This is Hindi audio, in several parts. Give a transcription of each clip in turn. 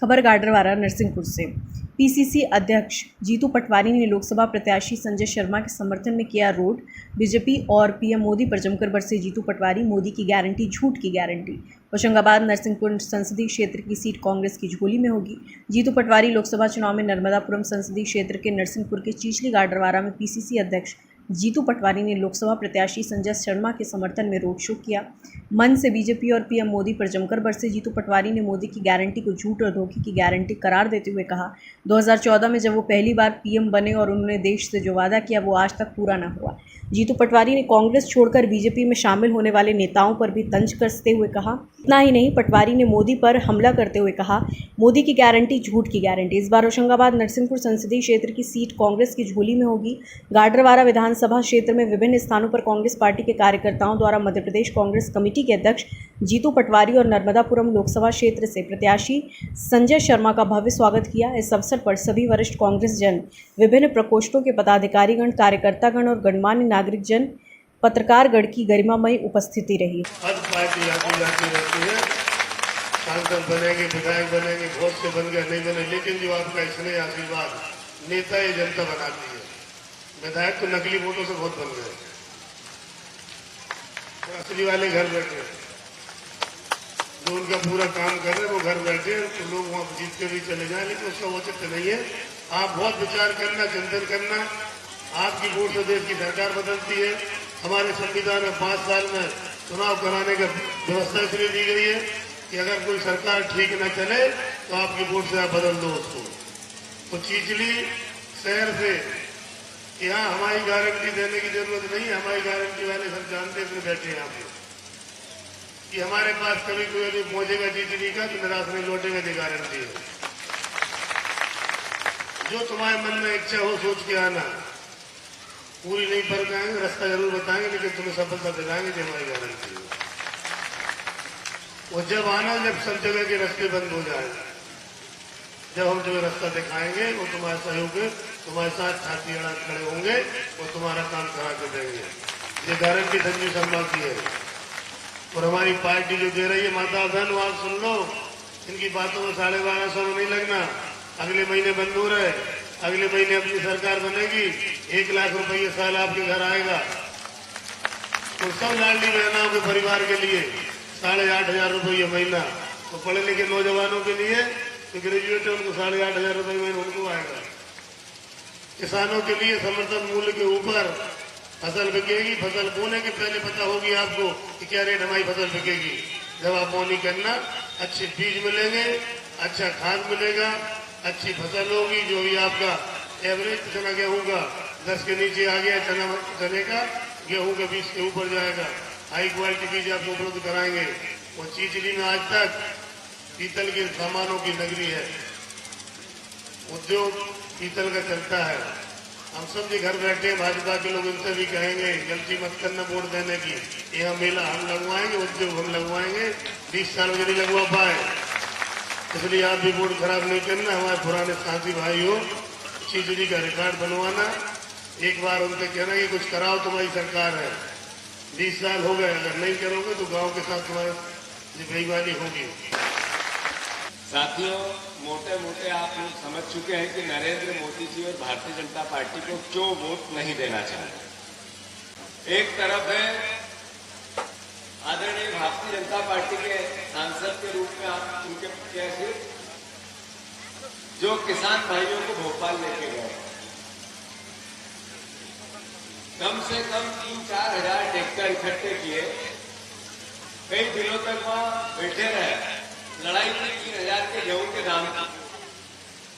खबर गाडरवारा नरसिंहपुर से। पीसीसी अध्यक्ष जीतू पटवारी ने लोकसभा प्रत्याशी संजय शर्मा के समर्थन में किया रोड। बीजेपी और पीएम मोदी पर जमकर बरसे जीतू पटवारी। मोदी की गारंटी झूठ की गारंटी। होशंगाबाद नरसिंहपुर संसदीय क्षेत्र की सीट कांग्रेस की झोली में होगी। जीतू पटवारी लोकसभा चुनाव में नर्मदापुरम संसदीय क्षेत्र के नरसिंहपुर के चीचली गाडरवारा में पीसीसी अध्यक्ष जीतू पटवारी ने लोकसभा प्रत्याशी संजय शर्मा के समर्थन में रोड शो किया। मन से बीजेपी और पीएम मोदी पर जमकर बरसे जीतू पटवारी ने मोदी की गारंटी को झूठ और धोखे की गारंटी करार देते हुए कहा, 2014 में जब वो पहली बार पीएम बने और उन्होंने देश से जो वादा किया वो आज तक पूरा ना हुआ। जीतू पटवारी ने कांग्रेस छोड़कर बीजेपी में शामिल होने वाले नेताओं पर भी तंज कसते हुए कहा। इतना ही नहीं, पटवारी ने मोदी पर हमला करते हुए कहा, मोदी की गारंटी झूठ की गारंटी। इस बार होशंगाबाद नरसिंहपुर संसदीय क्षेत्र की सीट कांग्रेस की झोली में होगी। गाडरवारा विधानसभा क्षेत्र में विभिन्न स्थानों पर कांग्रेस पार्टी के कार्यकर्ताओं द्वारा मध्य प्रदेश कांग्रेस कमेटी के अध्यक्ष जीतू पटवारी और नर्मदापुरम लोकसभा क्षेत्र से प्रत्याशी संजय शर्मा का भव्य स्वागत किया। इस अवसर पर सभी वरिष्ठ कांग्रेस जन, विभिन्न प्रकोष्ठों के पदाधिकारीगण, कार्यकर्तागण और गणमान्य नागरिक जन, पत्रकारगण की गरिमामयी उपस्थिति रही। हर पार्टी आती जाती रहती है, सांसद बनेंगे, विधायक बनेंगे, बहुत से बन गए, नहीं बने, लेकिन जो आपका स्नेह आशीर्वाद नेता ये जनता बनाती है। विधायक तो नकली वोटों से बहुत बन गए, तो असली वाले घर बैठे, जो उनका पूरा काम कर रहे हैं वो घर बैठे, तो लोग वहां जीत के भी चले जाए, लेकिन उसका औचित्य नहीं है। आप बहुत विचार करना, चिंतन करना। आपकी वोट से देश की सरकार बदलती है। हमारे संविधान में 5 साल में चुनाव कराने की व्यवस्था इसलिए दी गई है कि अगर कोई सरकार ठीक न चले तो आपकी वोट से आप बदल दो उसको। तो चीचली शहर से यहाँ हमारी गारंटी देने की जरूरत नहीं है। हमारी गारंटी वाले सब जानते हुए बैठे हैं यहाँ पे कि हमारे पास कभी कोई यदि पहुंचेगा चीचली का तो निराश नहीं लौटेगा, ये गारंटी है। जो तुम्हारे मन में इच्छा हो सोच के आना, पूरी नहीं कर पाएंगे, रास्ता जरूर बताएंगे, लेकिन तुम्हें सफलता दिलाएंगे, जो हमारी गारंटी है। वो जब आना जब सब जगह के रास्ते बंद हो जाए, जब हम तुम्हें रास्ता दिखाएंगे, वो तुम्हारे सहयोग तुम्हारे साथ छाती अड़ा खड़े होंगे, वो तुम्हारा काम करा कर देंगे। ये गारंटी संजय शर्मा की है। और हमारी पार्टी जो दे रही है, माता बहन आप सुन लो, इनकी बातों में 1250 में नहीं लगना। अगले महीने मंजूर है, अगले महीने अपनी सरकार बनेगी, 1 लाख रुपये साल आपके घर आएगा। तो सब लाडली बहनों के परिवार के लिए 8,500 रुपये महीना, तो पढ़े लिखे नौजवानों के लिए जो ग्रेजुएट है उनको 8,500 रुपये महीना उनको आएगा। किसानों के लिए समर्थन मूल्य के ऊपर फसल बिकेगी। फसल बोने के पहले पता होगी आपको कि क्या रेट हमारी फसल बिकेगी। जब आप बोनी करना, अच्छे बीज मिलेंगे, अच्छा खाद मिलेगा, अच्छी फसल होगी। जो भी आपका एवरेज चना गेहूं का 10 के नीचे आ गया, चने का गेहूं के 20 के ऊपर जाएगा। हाई क्वालिटी बीज आपको उपलब्ध कराएंगे। और चीचली में आज तक पीतल के सामानों की नगरी है, उद्योग पीतल का चलता है। हम सब भी घर बैठे हैं, भाजपा के लोग इनसे भी कहेंगे गलती मत करना वोट देने की। यह मेला हम लगवाएंगे, उद्योग हम लगवाएंगे, 20 साल में नहीं लगवा पाए, इसलिए आप भी वोट खराब नहीं करना। हमारे पुराने साथी भाई हो, चीचली का रिकॉर्ड बनवाना, एक बार उनसे कहना कि कुछ कराओ, तुम्हारी सरकार है। 20 साल हो गए, अगर नहीं करोगे तो गांव के साथ तुम्हारी बेईमानी होगी। साथियों, मोटे मोटे आप लोग समझ चुके हैं कि नरेंद्र मोदी जी और भारतीय जनता पार्टी को क्यों वोट नहीं देना चाहिए। एक तरफ है आदरणीय भारतीय जनता पार्टी के सांसद के रूप में आप उनके कैसे जो किसान भाइयों को भोपाल लेके गए, कम से कम 3-4 हजार ट्रैक्टर इकट्ठे किए, कई दिनों तक वहां बैठे रहे, लड़ाई की 3,000 के गेहूं के दाम की।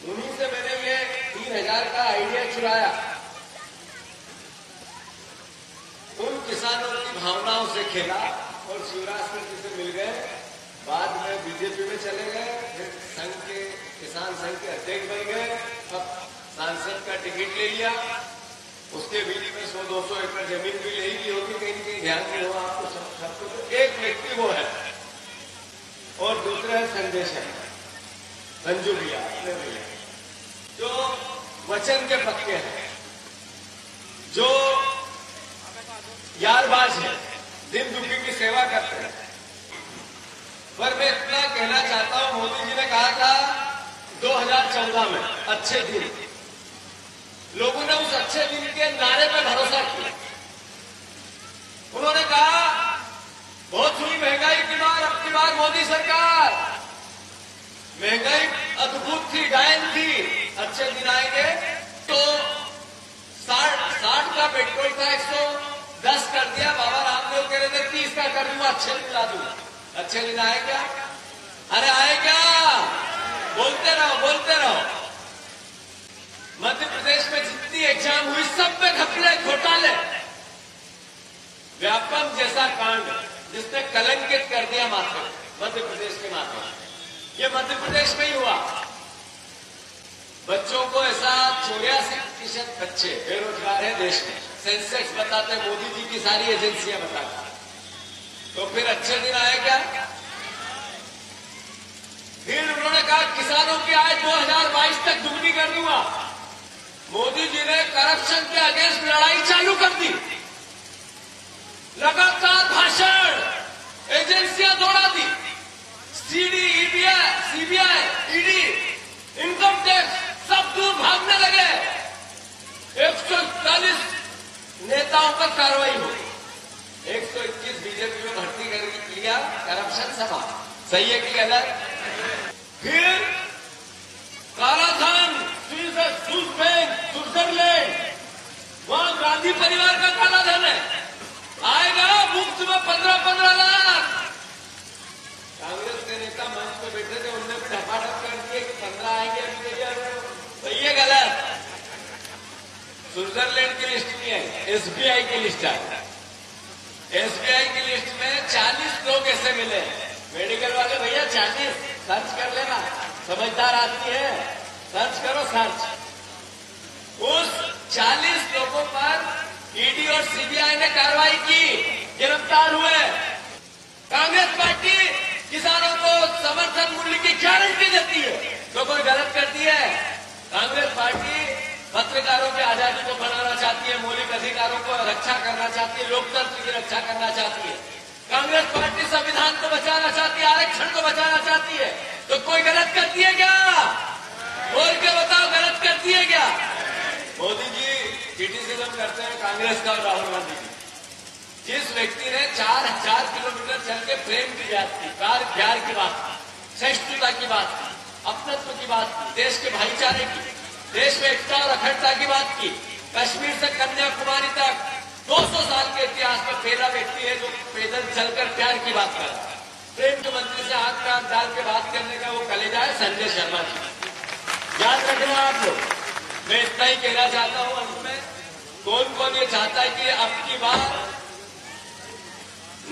उन्हीं से मैंने ये 3,000 का आइडिया चुराया। उन किसानों की भावनाओं से खेला और शिवराज सिंह जी से मिल गए। बाद में बीजेपी में चले गए, फिर संघ के किसान संघ के अध्यक्ष बन गए, अब सांसद का टिकट ले लिया। उसके बीच में 100-200 एकड़ जमीन भी ले ली होगी, कहीं ध्यान नहीं हुआ आपको सबको। तो एक व्यक्ति वो है और दूसरा है संजय शर्मा, संजू भैया, अपने भैया, जो वचन के पक्के हैं, जो यारबाज है, दिन दुखी की सेवा करते हैं। पर मैं इतना कहना चाहता हूं, मोदी जी ने कहा था 2014 में अच्छे दिन, लोगों ने उस अच्छे दिन के नारे पर भरोसा किया। उन्होंने कहा बहुत हुई महंगाई की बार, अब की बार मोदी सरकार, महंगाई अद्भुत थी, डायन थी, अच्छे दिन आएंगे तो 60 का पेट्रोल था 110 कर दिया। बाबा रामदेव कह रहे थे 30 का कर दूंगा, अच्छे दिन ला दूंगा। अच्छे दिन आए क्या? अरे आए क्या? बोलते रहो, बोलते रहो। मध्य प्रदेश में जितनी एग्जाम हुई सब में घपले, घोटाले, व्यापम जैसा कांड जिसने कलंकित कर दिया माथे, मध्य प्रदेश के माथे। ये मध्य प्रदेश में ही हुआ। बच्चों को ऐसा 84% बच्चे बेरोजगार है देश में, सेंसेक्स बताते, मोदी जी की सारी एजेंसियां बताती। तो फिर अच्छे दिन आए क्या? फिर उन्होंने कहा किसानों की आय 2022 तक दुगनी कर दूंगा। मोदी जी ने करप्शन के अगेंस्ट लड़ाई चालू कर दी। लगातार भाषण, एजेंसियां दौड़ा दी, CD, CBI, ED, income tax सब दूर भागने लगे। 141 नेताओं पर कार्रवाई हो गई, 121 बीजेपी में भर्ती कर लिया। करप्शन सभा सही है कि गलत? फिर कालाधन, स्विस बैंक, स्विट्जरलैंड, वहां गांधी परिवार का कालाधन है, आएगा मुफ्त में 15-15 लाख। कांग्रेस के नेता मंच पे बैठे थे, उनने भी ढपाढप कर दिए कि 15 आएंगे। सही है गलत? स्विट्जरलैंड की लिस्ट नहीं है, एसबीआई की लिस्ट है। एसबीआई की लिस्ट में 40 लोग ऐसे मिले, मेडिकल वाले भैया 40, सर्च कर लेना, समझदार आदमी है, सर्च करो, सर्च। उस 40 लोगों पर ईडी और सीबीआई ने कार्रवाई की, गिरफ्तार हुए। कांग्रेस पार्टी किसानों को समर्थन मूल्य की गारंटी देती है तो कोई गलत करती है। कांग्रेस पार्टी पत्रकारों की आजादी को बनाना चाहती है, मौलिक अधिकारों को रक्षा करना चाहती है, लोकतंत्र की रक्षा करना चाहती है। कांग्रेस पार्टी संविधान को बचाना चाहती है, आरक्षण को बचाना चाहती है। तो कोई गलत करती है क्या? बोल के बताओ, गलत करती है क्या? मोदी जी क्रिटिसिज्म करते हैं कांग्रेस का और राहुल गांधी जी। जिस व्यक्ति ने 4000 किलोमीटर चल के प्रेम की बात की, प्यार की बात की, सहिष्णुता की बात की, अपनत्व की बात की, देश के भाईचारे की, देश में एकता और अखंडता की बात की, कश्मीर से कन्याकुमारी तक 200 साल के इतिहास में पहला व्यक्ति है जो पैदल चलकर प्यार की बात कर रहा है। प्रेम के मंत्री से हाथ में हाथ डाल के बात करने का वो कलेजा है संजय शर्मा जी। याद रखना आप लोग। मैं इतना ही कहना चाहता हूं अंत में, कौन कौन ये चाहता है कि अब की बार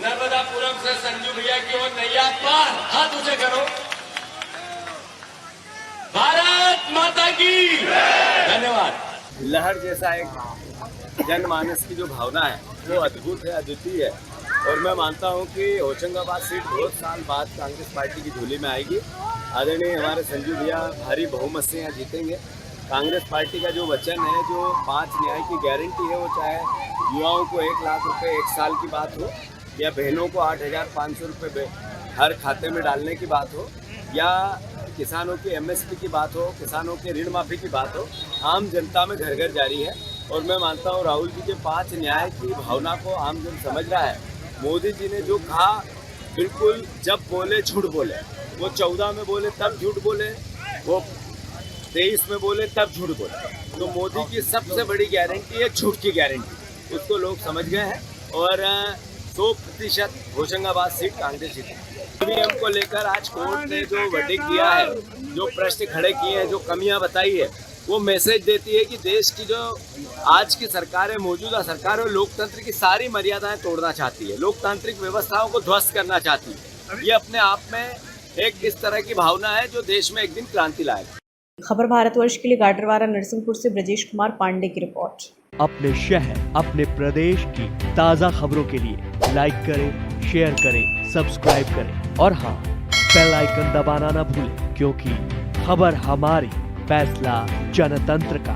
नर्मदापुरम से संजू भैया की ओर नैया पार, हाथ ऊंचे करो। भारत माता की धन्यवाद। लहर जैसा एक जनमानस की जो भावना है वो अद्भुत है, अद्वितीय है। और मैं मानता हूं कि होशंगाबाद सीट बहुत साल बाद कांग्रेस पार्टी की झोली में आएगी। आदरणीय हमारे संजू भैया भारी बहुमत से यहाँ जीतेंगे। कांग्रेस पार्टी का जो वचन है, जो 5 न्याय की गारंटी है, वो चाहे युवाओं को 1 लाख रुपए 1 साल की बात हो, या बहनों को 8,500 रुपये हर खाते में डालने की बात हो, या किसानों की एमएसपी की बात हो, किसानों के ऋण माफी की बात हो, आम जनता में घर घर जारी है। और मैं मानता हूँ राहुल जी के 5 न्याय की भावना को आम जन समझ रहा है। मोदी जी ने जो कहा, बिल्कुल जब बोले झूठ बोले। वो 14 में बोले तब झूठ बोले, वो 23 में बोले तब झूठ बोले। तो मोदी की सबसे बड़ी गारंटी है झूठ की गारंटी, उसको लोग समझ गए हैं। और 100% होशंगाबाद सीट कांग्रेस जीतेगी। ईवीएम को लेकर आज कोर्ट ने जो वर्डिक्ट दिया है, जो प्रश्न खड़े किए हैं, जो कमियां बताई है, वो मैसेज देती है कि देश की जो आज की सरकार है, मौजूदा सरकार है, लोकतंत्र की सारी मर्यादाएं तोड़ना चाहती है, लोकतांत्रिक व्यवस्थाओं को ध्वस्त करना चाहती है। ये अपने आप में एक इस तरह की भावना है जो देश में एक दिन क्रांति लाएगी। खबर भारतवर्ष के लिए गाडरवारा नरसिंहपुर से ब्रजेश कुमार पांडे की रिपोर्ट। अपने शहर, अपने प्रदेश की ताज़ा खबरों के लिए लाइक करें, शेयर करें, सब्सक्राइब करें और हाँ, बेल आइकन दबाना ना भूलें, क्योंकि खबर हमारी, फैसला जनतंत्र का।